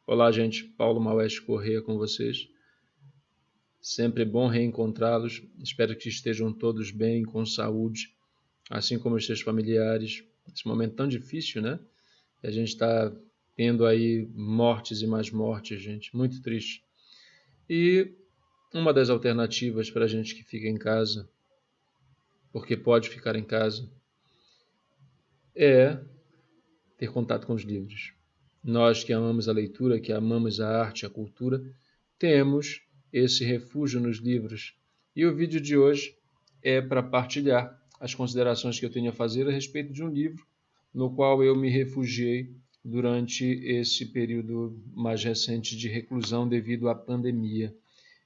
Olá, gente. Paulo Maués Corrêa com vocês. Sempre bom reencontrá-los. Espero que estejam todos bem, com saúde, assim como os seus familiares. Nesse momento tão difícil, né? A gente está tendo aí mortes e mais mortes, gente. Muito triste. E uma das alternativas para a gente que fica em casa, porque pode ficar em casa, é ter contato com os livros. Nós que amamos a leitura, que amamos a arte, a cultura, temos esse refúgio nos livros. E o vídeo de hoje é para partilhar as considerações que eu tenho a fazer a respeito de um livro no qual eu me refugiei durante esse período mais recente de reclusão devido à pandemia.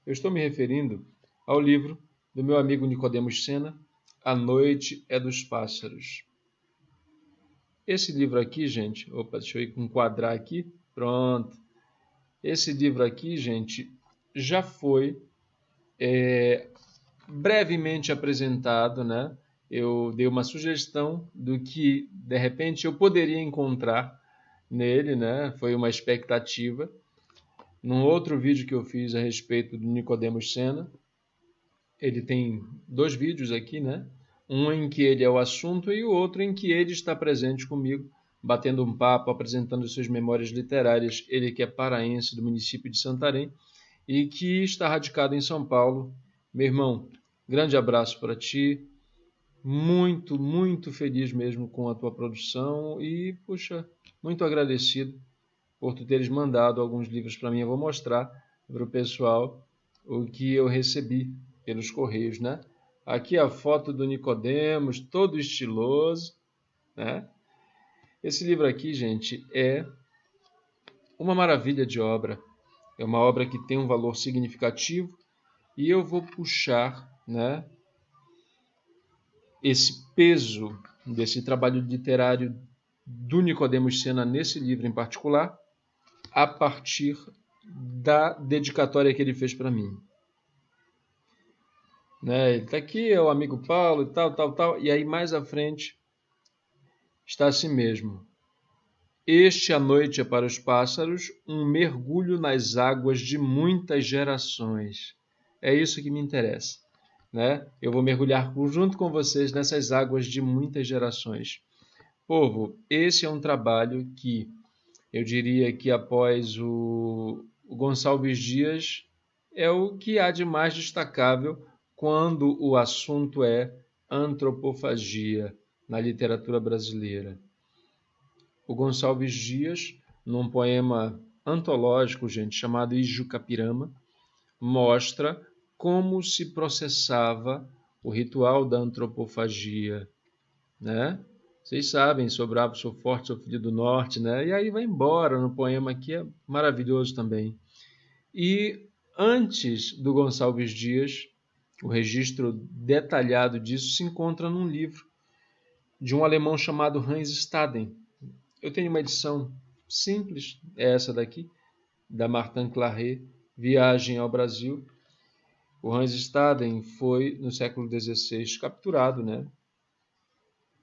Eu estou me referindo ao livro do meu amigo Nicodemos Sena, A Noite é dos Pássaros. Esse livro aqui, gente, deixa eu enquadrar aqui, pronto. Esse livro aqui, gente, já foi brevemente apresentado, né? Eu dei uma sugestão do que, de repente, eu poderia encontrar nele, né? Foi uma expectativa. Num outro vídeo que eu fiz a respeito do Nicodemos Sena, ele tem dois vídeos aqui, né? Um em que ele é o assunto e o outro em que ele está presente comigo, batendo um papo, apresentando suas memórias literárias. Ele que é paraense do município de Santarém e que está radicado em São Paulo. Meu irmão, grande abraço para ti. Muito, muito feliz mesmo com a tua produção e, puxa, muito agradecido por tu teres mandado alguns livros para mim. Eu vou mostrar para o pessoal o que eu recebi pelos correios, né? Aqui a foto do Nicodemos, todo estiloso, né? Esse livro aqui, gente, é uma maravilha de obra. É uma obra que tem um valor significativo e eu vou puxar, né, esse peso desse trabalho literário do Nicodemos Sena nesse livro em particular a partir da dedicatória que ele fez para mim. Né? Ele está aqui, é o amigo Paulo e tal. E aí mais à frente está assim mesmo. Este à noite é para os pássaros um mergulho nas águas de muitas gerações. É isso que me interessa. Né? Eu vou mergulhar junto com vocês nessas águas de muitas gerações. Povo, esse é um trabalho que eu diria que após o Gonçalves Dias é o que há de mais destacável quando o assunto é antropofagia na literatura brasileira. O Gonçalves Dias, num poema antológico, gente, chamado Ijucapirama, mostra como se processava o ritual da antropofagia, né? Vocês sabem, sou bravo, sou forte, sou filho do norte, né? E aí vai embora no poema que é maravilhoso também. E antes do Gonçalves Dias, o registro detalhado disso se encontra num livro de um alemão chamado Hans Staden. Eu tenho uma edição simples, é essa daqui, da Martin Claret, Viagem ao Brasil. O Hans Staden foi, no século XVI, capturado, né,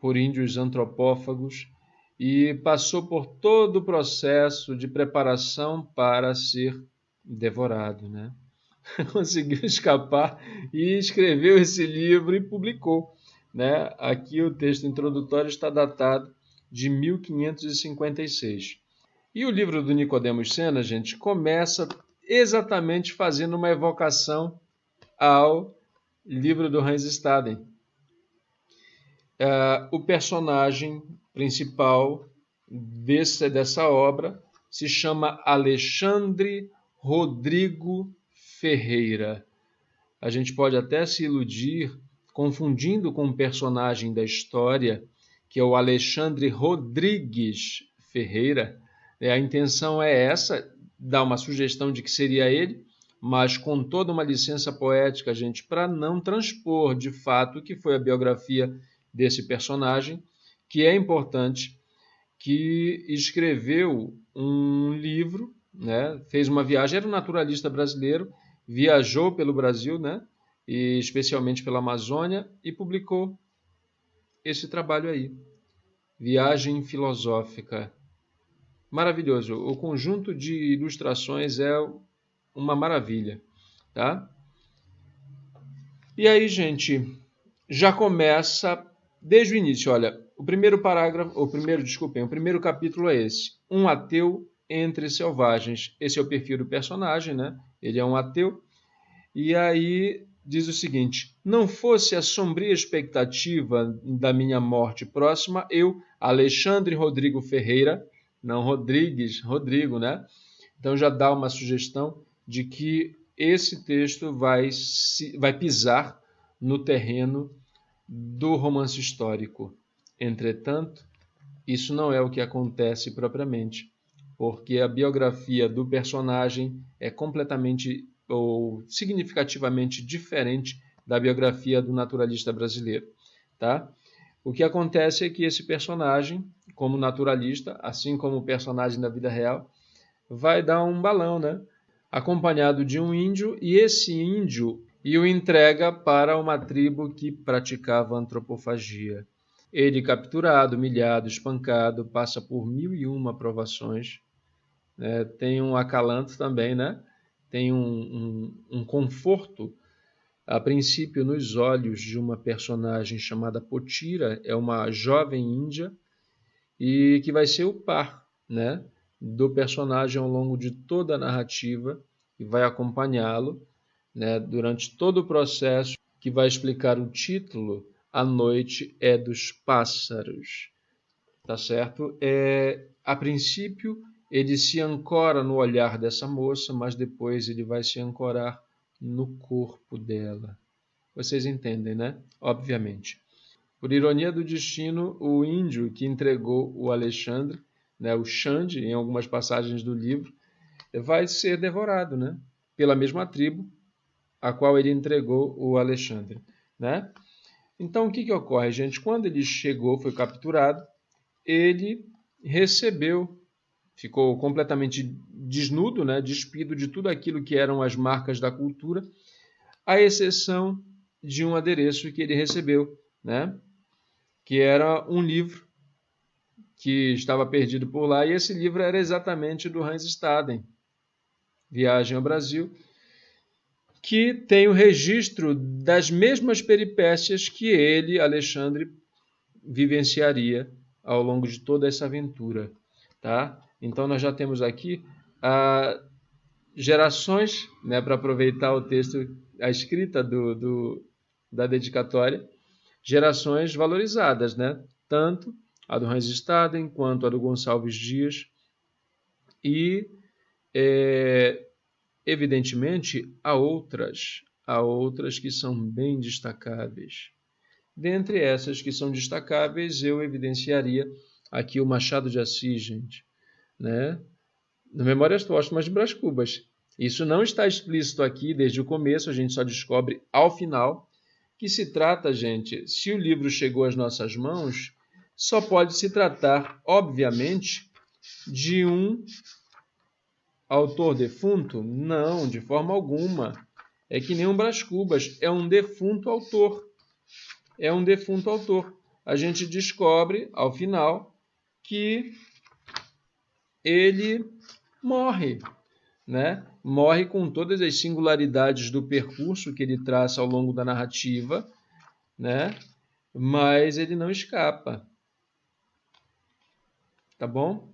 por índios antropófagos e passou por todo o processo de preparação para ser devorado, né? Conseguiu escapar e escreveu esse livro e publicou, né? Aqui o texto introdutório está datado de 1556. E o livro do Nicodemos Sena, gente, começa exatamente fazendo uma evocação ao livro do Hans Staden. O personagem principal dessa obra se chama Alexandre Rodrigo Ferreira. A gente pode até se iludir confundindo com o personagem da história, que é o Alexandre Rodrigues Ferreira. A intenção é essa, dar uma sugestão de que seria ele, mas com toda uma licença poética, gente, para não transpor de fato o que foi a biografia desse personagem, que é importante, que escreveu um livro, né? Fez uma viagem, era um naturalista brasileiro, viajou pelo Brasil, né? E especialmente pela Amazônia, e publicou esse trabalho aí, Viagem Filosófica. maravilhoso. O conjunto de ilustrações é uma maravilha, tá? E aí, gente, já começa desde o início. Olha, o primeiro capítulo é esse: um ateu entre selvagens. Esse é o perfil do personagem, né? Ele é um ateu. E aí diz o seguinte: não fosse a sombria expectativa da minha morte próxima, eu, Alexandre Rodrigo Ferreira, não Rodrigues, Rodrigo, né? Então já dá uma sugestão de que esse texto vai pisar no terreno do romance histórico. Entretanto, isso não é o que acontece propriamente, porque a biografia do personagem é completamente ou significativamente diferente da biografia do naturalista brasileiro, tá? O que acontece é que esse personagem, como naturalista, assim como o personagem da vida real, vai dar um balão, né? Acompanhado de um índio, e esse índio o entrega para uma tribo que praticava antropofagia. Ele, capturado, humilhado, espancado, passa por 1001 provações, né? Tem um acalanto também, né? Tem um conforto, a princípio, nos olhos de uma personagem chamada Potira, é uma jovem índia, e que vai ser o par, né, do personagem ao longo de toda a narrativa, e vai acompanhá-lo, né, durante todo o processo, que vai explicar o título A Noite é dos Pássaros. Tá certo? A princípio, ele se ancora no olhar dessa moça, mas depois ele vai se ancorar no corpo dela. Vocês entendem, né? Obviamente. Por ironia do destino, o índio que entregou o Alexandre, né, o Xande, em algumas passagens do livro, vai ser devorado, né, pela mesma tribo a qual ele entregou o Alexandre, né? Então, o que ocorre, gente? Quando ele chegou, foi capturado, ele recebeu, ficou completamente desnudo, né, despido de tudo aquilo que eram as marcas da cultura, à exceção de um adereço que ele recebeu, né, que era um livro que estava perdido por lá, e esse livro era exatamente do Hans Staden, Viagem ao Brasil, que tem o registro das mesmas peripécias que ele, Alexandre, vivenciaria ao longo de toda essa aventura, tá? Então nós já temos aqui gerações, né, para aproveitar o texto, a escrita da dedicatória, gerações valorizadas, né? Tanto a do Hans Staden quanto a do Gonçalves Dias, e evidentemente há outras que são bem destacáveis. Dentre essas que são destacáveis, eu evidenciaria aqui o Machado de Assis, gente, né? No Memórias Póstumas de Brás Cubas. Isso não está explícito aqui desde o começo, a gente só descobre ao final que se trata, gente, se o livro chegou às nossas mãos, só pode se tratar, obviamente, de um autor defunto? Não, de forma alguma. É que nem um Brás Cubas, é um defunto autor. É um defunto autor. A gente descobre, ao final, que ele morre, né? Morre com todas as singularidades do percurso que ele traça ao longo da narrativa, né? Mas ele não escapa. Tá bom?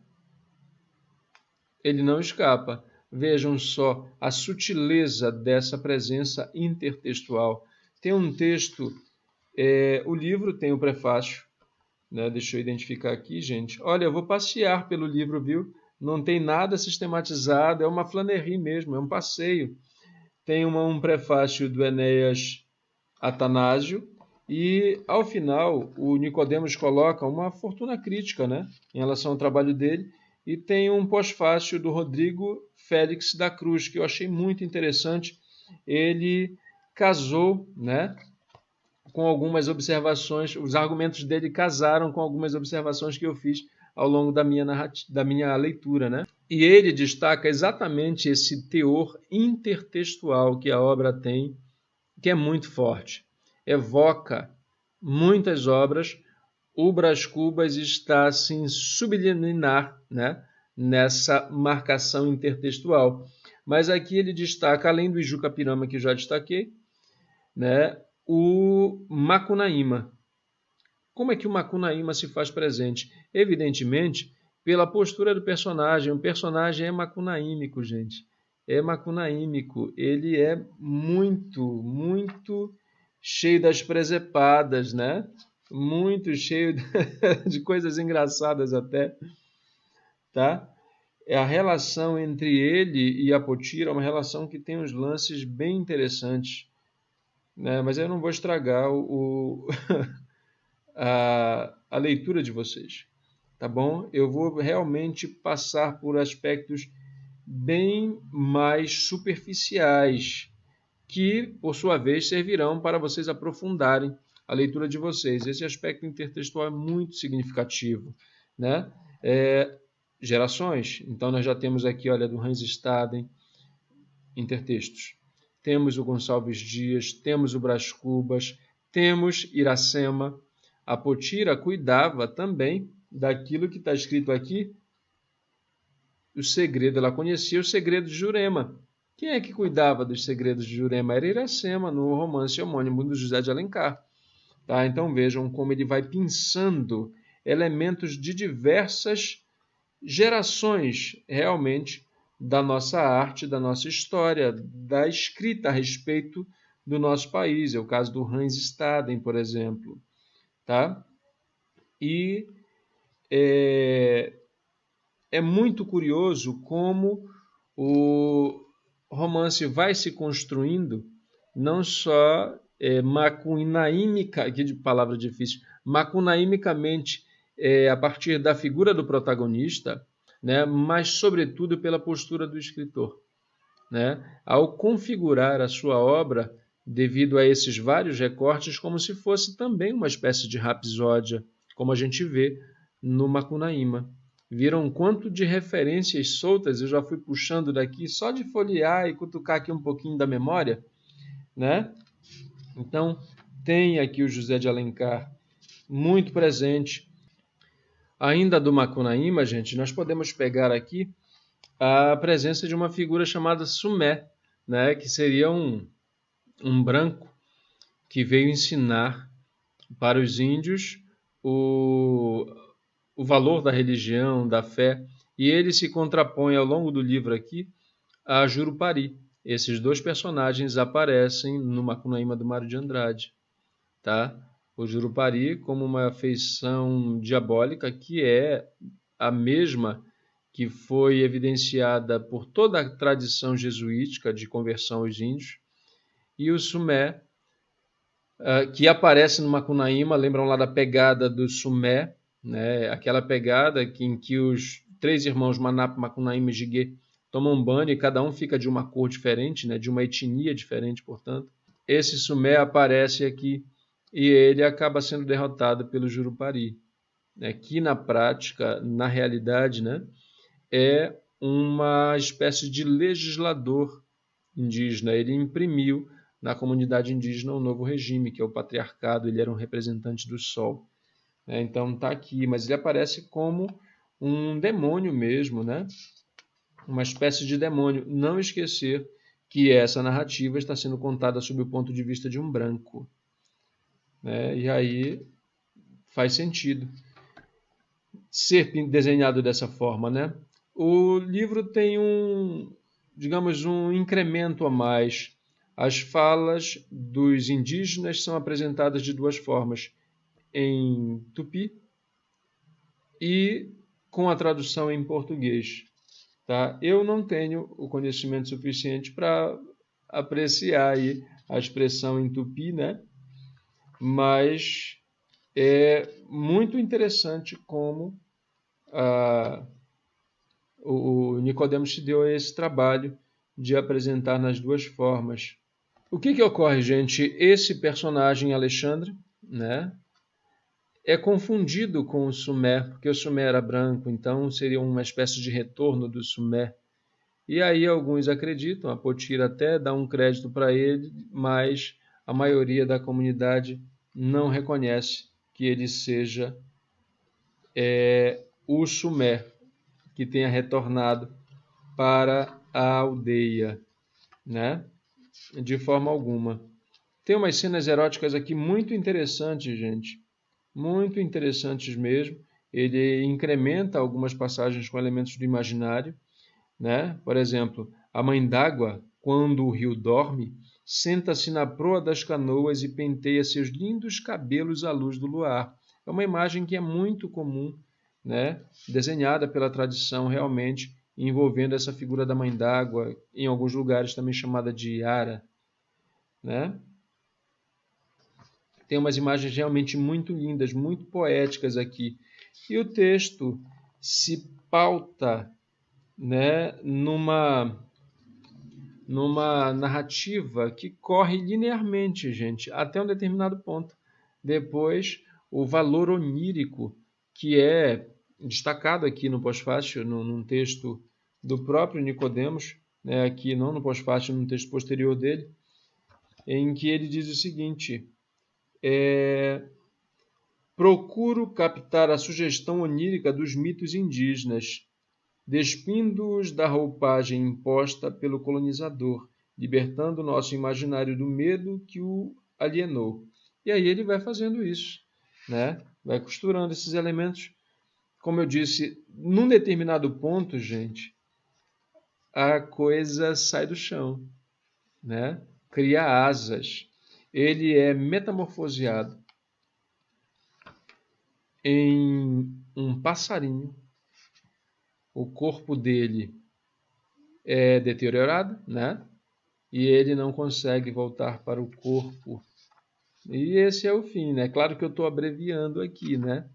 Ele não escapa. Vejam só a sutileza dessa presença intertextual. Tem um texto, o livro tem o prefácio, né? Deixa eu identificar aqui, gente. Olha, eu vou passear pelo livro, viu? Não tem nada sistematizado, é uma flanerie mesmo, é um passeio. Tem um prefácio do Enéas Atanásio, e ao final o Nicodemos coloca uma fortuna crítica, né, em relação ao trabalho dele, e tem um pós-fácio do Rodrigo Félix da Cruz, que eu achei muito interessante. Ele casou, né, com algumas observações, os argumentos dele casaram com algumas observações que eu fiz ao longo da minha leitura, né? E ele destaca exatamente esse teor intertextual que a obra tem, que é muito forte. Evoca muitas obras. O Brás Cubas está assim subliminar, né, nessa marcação intertextual. Mas aqui ele destaca, além do Ijucapirama que já destaquei, né, o Macunaíma. Como é que o Macunaíma se faz presente? Evidentemente, pela postura do personagem. O personagem é macunaímico, gente. É macunaímico. Ele é muito, muito cheio das presepadas, né? Muito cheio de coisas engraçadas até, tá? A relação entre ele e a Potira é uma relação que tem uns lances bem interessantes, né? Mas eu não vou estragar a leitura de vocês, tá bom? Eu vou realmente passar por aspectos bem mais superficiais, que, por sua vez, servirão para vocês aprofundarem a leitura de vocês. Esse aspecto intertextual é muito significativo, né? Gerações. Então, nós já temos aqui, olha, do Hans Staden, intertextos. Temos o Gonçalves Dias, temos o Brás Cubas, temos Iracema. A Potira cuidava também daquilo que está escrito aqui, o segredo. Ela conhecia os segredos de Jurema. Quem é que cuidava dos segredos de Jurema? Era Iracema, no romance homônimo do José de Alencar. Tá? Então vejam como ele vai pensando elementos de diversas gerações, realmente, da nossa arte, da nossa história, da escrita a respeito do nosso país. É o caso do Hans Staden, por exemplo. Tá? E é muito curioso como o romance vai se construindo, não só macunaímica, que de palavra difícil, macunaimicamente a partir da figura do protagonista, né, mas sobretudo pela postura do escritor, né, ao configurar a sua obra devido a esses vários recortes como se fosse também uma espécie de rapsódia, como a gente vê no Macunaíma. Viram quanto de referências soltas eu já fui puxando daqui só de folhear e cutucar aqui um pouquinho da memória, né? Então, tem aqui o José de Alencar muito presente. Ainda do Macunaíma, gente, nós podemos pegar aqui a presença de uma figura chamada Sumé, né? Que seria um branco que veio ensinar para os índios o valor da religião, da fé, e ele se contrapõe ao longo do livro aqui a Jurupari. Esses dois personagens aparecem no Macunaíma do Mário de Andrade, tá? O Jurupari como uma feição diabólica que é a mesma que foi evidenciada por toda a tradição jesuítica de conversão aos índios, e o Sumé, que aparece no Macunaíma, lembram lá da pegada do Sumé, né? Aquela pegada em que os três irmãos Manapo, Macunaíma e Jiguê tomam banho e cada um fica de uma cor diferente, né? De uma etnia diferente, portanto. Esse Sumé aparece aqui e ele acaba sendo derrotado pelo Jurupari, né? Que na prática, na realidade, né? É uma espécie de legislador indígena. Ele imprimiu na comunidade indígena um novo regime, que é o patriarcado. Ele era um representante do sol. Então está aqui, mas ele aparece como um demônio mesmo, né? Uma espécie de demônio. Não esquecer que essa narrativa está sendo contada sob o ponto de vista de um branco, né? E aí faz sentido ser desenhado dessa forma, né? O livro tem digamos, um incremento a mais. As falas dos indígenas são apresentadas de duas formas, em tupi e com a tradução em português. Tá? Eu não tenho o conhecimento suficiente para apreciar aí a expressão em tupi, né? Mas é muito interessante como o Nicodemos se deu a esse trabalho de apresentar nas duas formas. O que ocorre, gente? Esse personagem Alexandre, né, é confundido com o Sumé, porque o Sumé era branco, então seria uma espécie de retorno do Sumé. E aí alguns acreditam, a Potira até dá um crédito para ele, mas a maioria da comunidade não reconhece que ele seja o Sumé. que tenha retornado para a aldeia, né? De forma alguma. Tem umas cenas eróticas aqui muito interessantes, gente. Muito interessantes mesmo. Ele incrementa algumas passagens com elementos do imaginário, né? Por exemplo, a mãe d'água, quando o rio dorme, senta-se na proa das canoas e penteia seus lindos cabelos à luz do luar. É uma imagem que é muito comum, né? Desenhada pela tradição realmente, envolvendo essa figura da mãe d'água, em alguns lugares também chamada de Yara, né? Tem umas imagens realmente muito lindas, muito poéticas aqui. E o texto se pauta, né, numa narrativa que corre linearmente, gente, até um determinado ponto. Depois, o valor onírico, que é destacado aqui no pós-fácil, num texto do próprio Nicodemos, né, aqui não no pós-fácil, num texto posterior dele, em que ele diz o seguinte: procuro captar a sugestão onírica dos mitos indígenas, despindo-os da roupagem imposta pelo colonizador, libertando nosso imaginário do medo que o alienou. E aí ele vai fazendo isso, né? Vai costurando esses elementos. Como eu disse, num determinado ponto, gente, a coisa sai do chão, né? Cria asas. Ele é metamorfoseado em um passarinho. O corpo dele é deteriorado, né? E ele não consegue voltar para o corpo. E esse é o fim, né? Claro que eu estou abreviando aqui, né?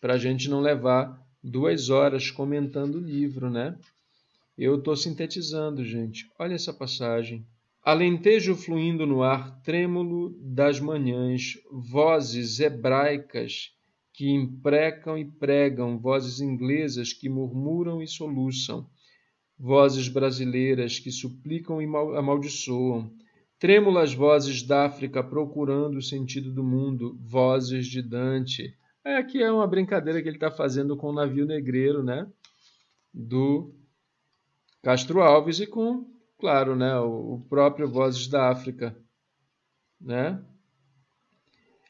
Para a gente não levar 2 horas comentando o livro, né? Eu estou sintetizando, gente. Olha essa passagem. Alentejo fluindo no ar trêmulo das manhãs, vozes hebraicas que imprecam e pregam, vozes inglesas que murmuram e soluçam, vozes brasileiras que suplicam e amaldiçoam, trêmulas vozes da África procurando o sentido do mundo, vozes de Dante. Aqui é uma brincadeira que ele está fazendo com o navio negreiro, né? Do Castro Alves e com, claro, né, o próprio Vozes da África, né?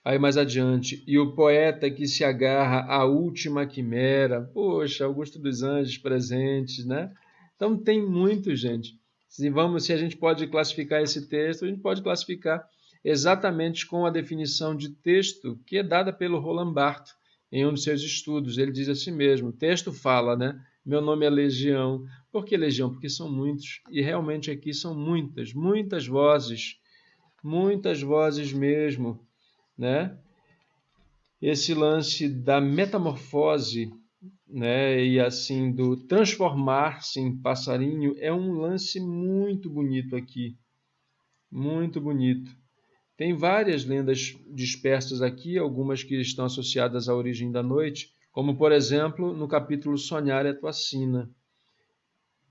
Aí mais adiante, e o poeta que se agarra à última quimera, poxa, Augusto dos Anjos presentes, né? Então tem muito, gente. Se a gente pode classificar esse texto, a gente pode classificar exatamente com a definição de texto que é dada pelo Roland Barthes em um de seus estudos. Ele diz assim mesmo, o texto fala, né? Meu nome é Legião. Por que Legião? Porque são muitos. E realmente aqui são muitas, muitas vozes mesmo, né? Esse lance da metamorfose, né, e assim do transformar-se em passarinho é um lance muito bonito aqui, muito bonito. Tem várias lendas dispersas aqui, algumas que estão associadas à origem da noite, como por exemplo no capítulo Sonhar é tua sina,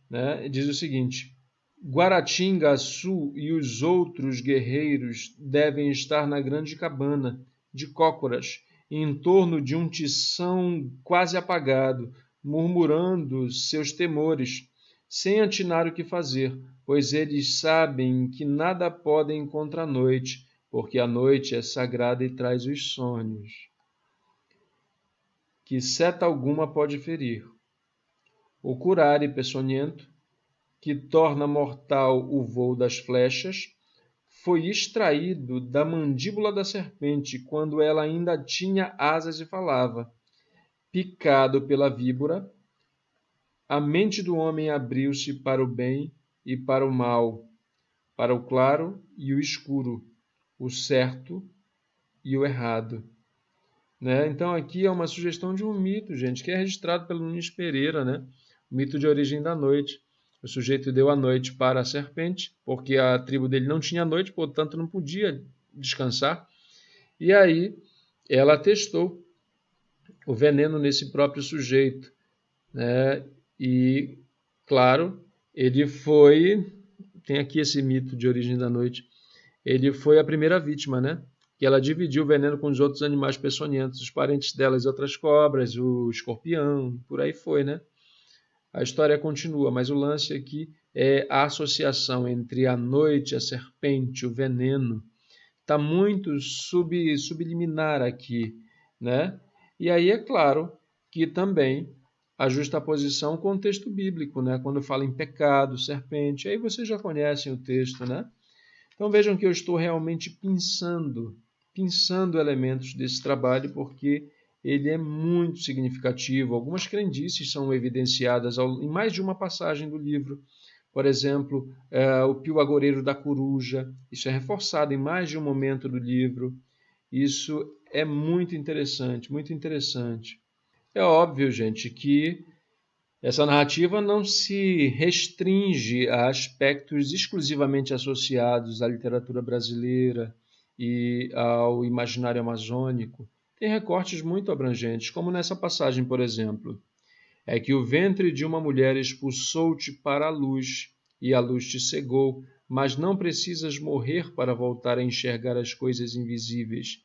né? Diz o seguinte: Guaratinga-Açu e os outros guerreiros devem estar na grande cabana de cócoras, em torno de um tição quase apagado, murmurando seus temores, sem atinar o que fazer, pois eles sabem que nada podem contra a noite, porque a noite é sagrada e traz os sonhos, que seta alguma pode ferir. O curare peçonhento, que torna mortal o vôo das flechas, foi extraído da mandíbula da serpente quando ela ainda tinha asas e falava. Picado pela víbora, a mente do homem abriu-se para o bem e para o mal, para o claro e o escuro, o certo e o errado. Né? Então aqui é uma sugestão de um mito, gente, que é registrado pelo Nunes Pereira, né? O mito de origem da noite. O sujeito deu a noite para a serpente, porque a tribo dele não tinha noite, portanto não podia descansar. E aí ela testou o veneno nesse próprio sujeito, né? E, claro, ele foi... Tem aqui esse mito de origem da noite. Ele foi a primeira vítima, né? Que ela dividiu o veneno com os outros animais peçonhentos, os parentes delas, outras cobras, o escorpião, por aí foi, né? a história continua, mas o lance aqui é a associação entre a noite, a serpente, o veneno. Está muito subliminar aqui, né? E aí é claro que também a justaposição com o texto bíblico, né? Quando fala em pecado, serpente, aí vocês já conhecem o texto, né? Então vejam que eu estou realmente pensando elementos desse trabalho, porque ele é muito significativo. Algumas crendices são evidenciadas em mais de uma passagem do livro. Por exemplo, o pio agoureiro da coruja, isso é reforçado em mais de um momento do livro. Isso é muito interessante, muito interessante. É óbvio, gente, que essa narrativa não se restringe a aspectos exclusivamente associados à literatura brasileira e ao imaginário amazônico. Tem recortes muito abrangentes, como nessa passagem, por exemplo. É que o ventre de uma mulher expulsou-te para a luz, e a luz te cegou, mas não precisas morrer para voltar a enxergar as coisas invisíveis.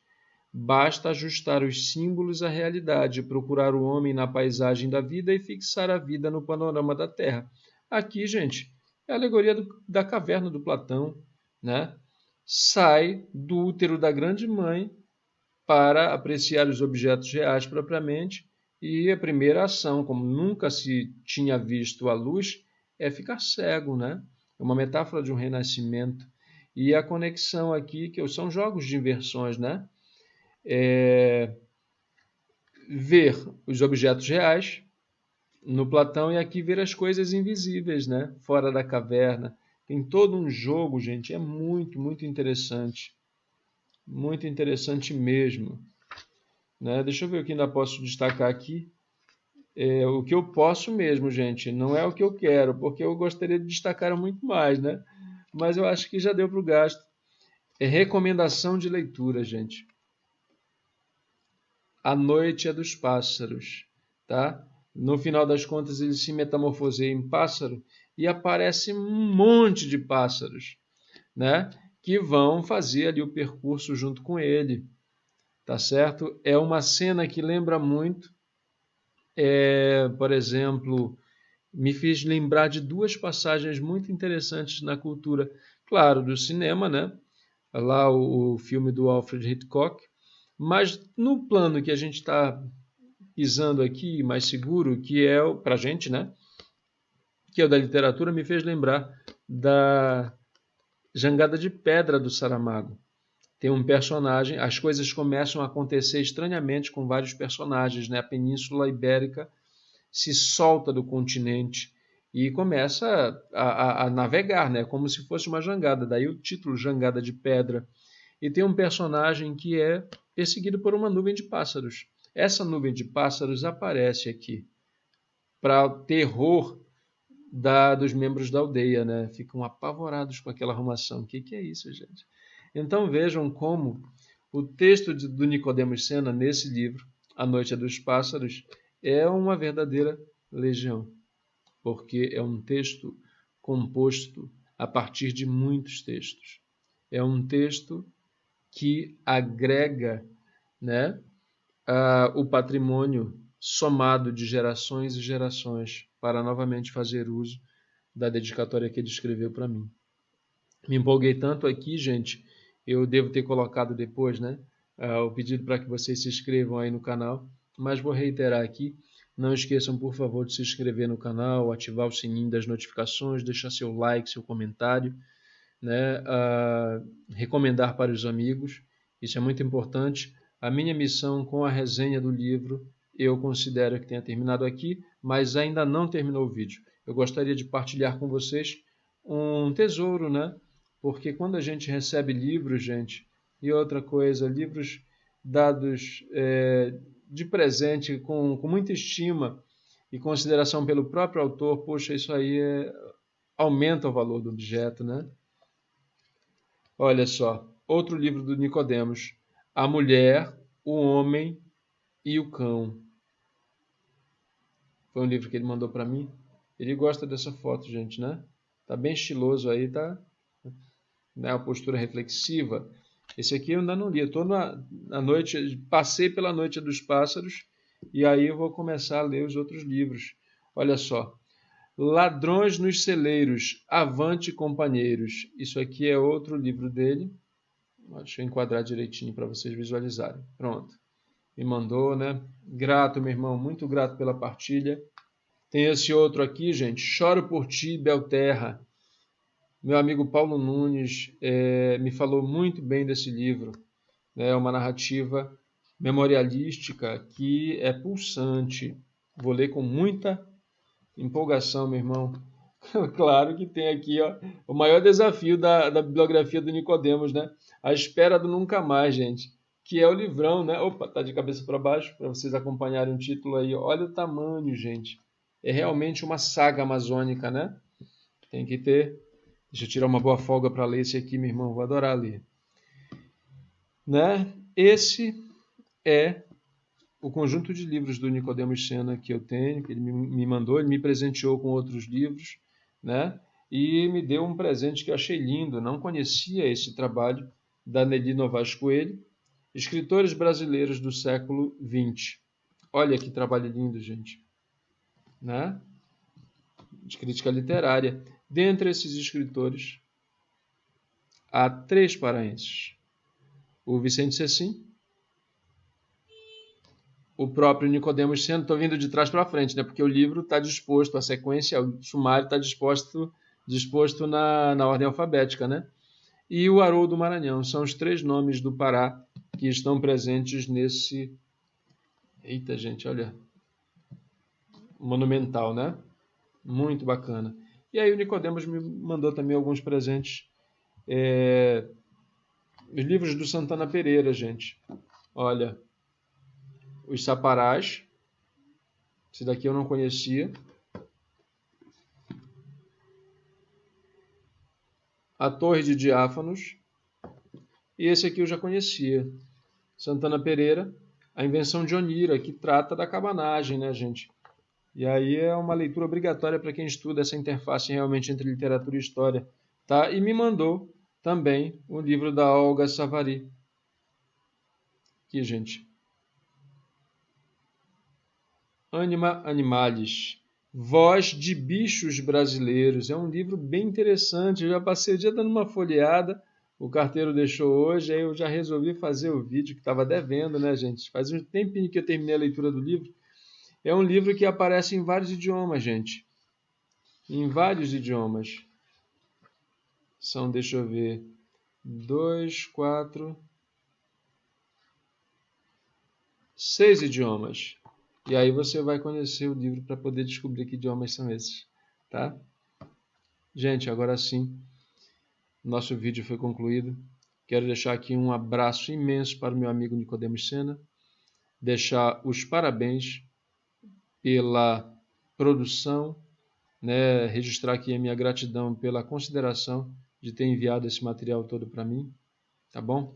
Basta ajustar os símbolos à realidade, procurar o homem na paisagem da vida e fixar a vida no panorama da Terra. Aqui, gente, é a alegoria da caverna do Platão, né? Sai do útero da grande mãe para apreciar os objetos reais propriamente, e a primeira ação, como nunca se tinha visto a luz, é ficar cego, né? É uma metáfora de um renascimento. E a conexão aqui, que são jogos de inversões, né? Ver os objetos reais no Platão e aqui ver as coisas invisíveis, né? Fora da caverna. Tem todo um jogo, gente, é muito, muito interessante. Muito interessante mesmo. Né? Deixa eu ver o que ainda posso destacar aqui. O que eu posso mesmo, gente, não é o que eu quero, porque eu gostaria de destacar muito mais, né? Mas eu acho que já deu para o gasto. É recomendação de leitura, gente. A Noite é dos Pássaros, tá? No final das contas, ele se metamorfoseia em pássaro e aparece um monte de pássaros, né? Que vão fazer ali o percurso junto com ele, tá certo? É uma cena que lembra muito, por exemplo, me fez lembrar de duas passagens muito interessantes na cultura, claro, do cinema, né? Lá o filme do Alfred Hitchcock, mas no plano que a gente está pisando aqui, mais seguro, que é para a gente, né? Que é o da literatura, me fez lembrar da Jangada de Pedra do Saramago. Tem um personagem, as coisas começam a acontecer estranhamente com vários personagens, né? A Península Ibérica se solta do continente e começa a navegar, né? Como se fosse uma jangada. Daí o título Jangada de Pedra. E tem um personagem que é perseguido por uma nuvem de pássaros. Essa nuvem de pássaros aparece aqui para terror dos membros da aldeia, né? Ficam apavorados com aquela arrumação. O que é isso, gente? Então vejam como o texto do Nicodemos Sena, nesse livro, A Noite é dos Pássaros, é uma verdadeira legião, porque é um texto composto a partir de muitos textos. É um texto que agrega, né, o patrimônio somado de gerações e gerações para novamente fazer uso da dedicatória que ele escreveu para mim. Me empolguei tanto aqui, gente, eu devo ter colocado depois, né, o pedido para que vocês se inscrevam aí no canal, mas vou reiterar aqui. Não esqueçam, por favor, de se inscrever no canal, ativar o sininho das notificações, deixar seu like, seu comentário, né, recomendar para os amigos. Isso é muito importante. A minha missão com a resenha do livro, eu considero que tenha terminado aqui, mas ainda não terminou o vídeo. Eu gostaria de partilhar com vocês um tesouro, né? Porque quando a gente recebe livros, gente, e outra coisa, livros dados de presente com muita estima e consideração pelo próprio autor, poxa, isso aí aumenta o valor do objeto, né? Olha só, outro livro do Nicodemos, A Mulher, o Homem e o Cão. Foi um livro que ele mandou para mim. Ele gosta dessa foto, gente, né? Tá bem estiloso aí, tá? Né? A postura reflexiva. Esse aqui eu ainda não li. Eu tô na noite, passei pela Noite dos Pássaros e aí eu vou começar a ler os outros livros. Olha só, Ladrões nos celeiros, avante companheiros. Isso aqui é outro livro dele. Deixa eu enquadrar direitinho para vocês visualizarem. Pronto. Me mandou, né? Grato, meu irmão, muito grato pela partilha. Tem esse outro aqui, gente. Choro por ti, Belterra. Meu amigo Paulo Nunes me falou muito bem desse livro. É uma narrativa memorialística que é pulsante. Vou ler com muita empolgação, meu irmão. Claro que tem aqui, ó, o maior desafio da bibliografia do Nicodemos, né? A espera do nunca mais, gente. Que é o livrão, né? Opa, tá de cabeça para baixo, para vocês acompanharem o título aí. Olha o tamanho, gente. É realmente uma saga amazônica, né? Tem que ter. Deixa eu tirar uma boa folga para ler esse aqui, meu irmão. Vou adorar ler. Né? Esse é o conjunto de livros do Nicodemos Sena que eu tenho, que ele me mandou, ele me presenteou com outros livros, né? E me deu um presente que eu achei lindo. Não conhecia esse trabalho da Nelly Novaes Coelho, Escritores Brasileiros do Século XX. Olha que trabalho lindo, gente. Né? De crítica literária. Dentre esses escritores, há 3 paraenses. O Vicente Cecim, o próprio Nicodemos Sena. Estou vindo de trás para frente, né? Porque o livro está disposto, a sequência, o sumário está disposto na ordem alfabética, né? E o Haroldo Maranhão. São os 3 nomes do Pará que estão presentes nesse... Eita, gente, olha. Monumental, né? Muito bacana. E aí o Nicodemos me mandou também alguns presentes. Os livros do Santana Pereira, gente. Olha, Os Saparás. Esse daqui eu não conhecia. A Torre de Diáfanos. E esse aqui eu já conhecia. Santana Pereira, A Invenção de Onira, que trata da cabanagem, né, gente? E aí é uma leitura obrigatória para quem estuda essa interface realmente entre literatura e história. Tá? E me mandou também o livro da Olga Savary. Aqui, gente. Anima Animalis. Voz de Bichos Brasileiros. É um livro bem interessante. Eu já passei o dia dando uma folheada. O carteiro deixou hoje, aí eu já resolvi fazer o vídeo que estava devendo, né, gente? Faz um tempinho que eu terminei a leitura do livro. É um livro que aparece em vários idiomas, gente. Em vários idiomas. São, deixa eu ver, 2, 4, 6 idiomas. E aí você vai conhecer o livro para poder descobrir que idiomas são esses, tá? Gente, agora sim, nosso vídeo foi concluído. Quero deixar aqui um abraço imenso para o meu amigo Nicodemos Sena. Deixar os parabéns pela produção, né? Registrar aqui a minha gratidão pela consideração de ter enviado esse material todo para mim, tá bom?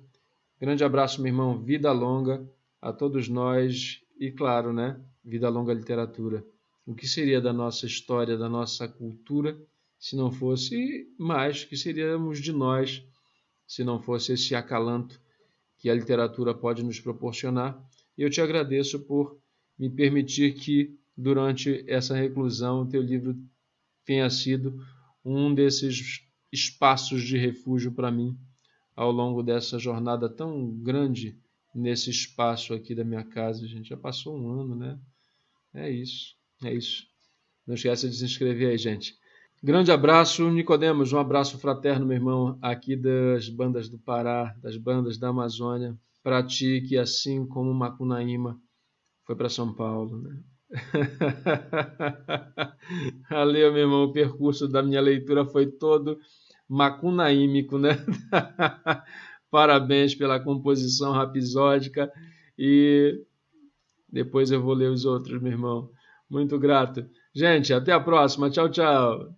Grande abraço, meu irmão. Vida longa a todos nós e, claro, né? Vida longa à literatura. O que seria da nossa história, da nossa cultura, se não fosse mais, que seríamos de nós, se não fosse esse acalanto que a literatura pode nos proporcionar. E eu te agradeço por me permitir que, durante essa reclusão, o teu livro tenha sido um desses espaços de refúgio para mim, ao longo dessa jornada tão grande nesse espaço aqui da minha casa. A gente já passou um ano, né? É isso. Não esqueça de se inscrever aí, gente. Grande abraço, Nicodemos. Um abraço fraterno, meu irmão, aqui das bandas do Pará, das bandas da Amazônia, para ti que, assim como Macunaíma, foi para São Paulo, né? Valeu, meu irmão. O percurso da minha leitura foi todo macunaímico, né? Parabéns pela composição rapsódica e depois eu vou ler os outros, meu irmão. Muito grato. Gente, até a próxima. Tchau, tchau.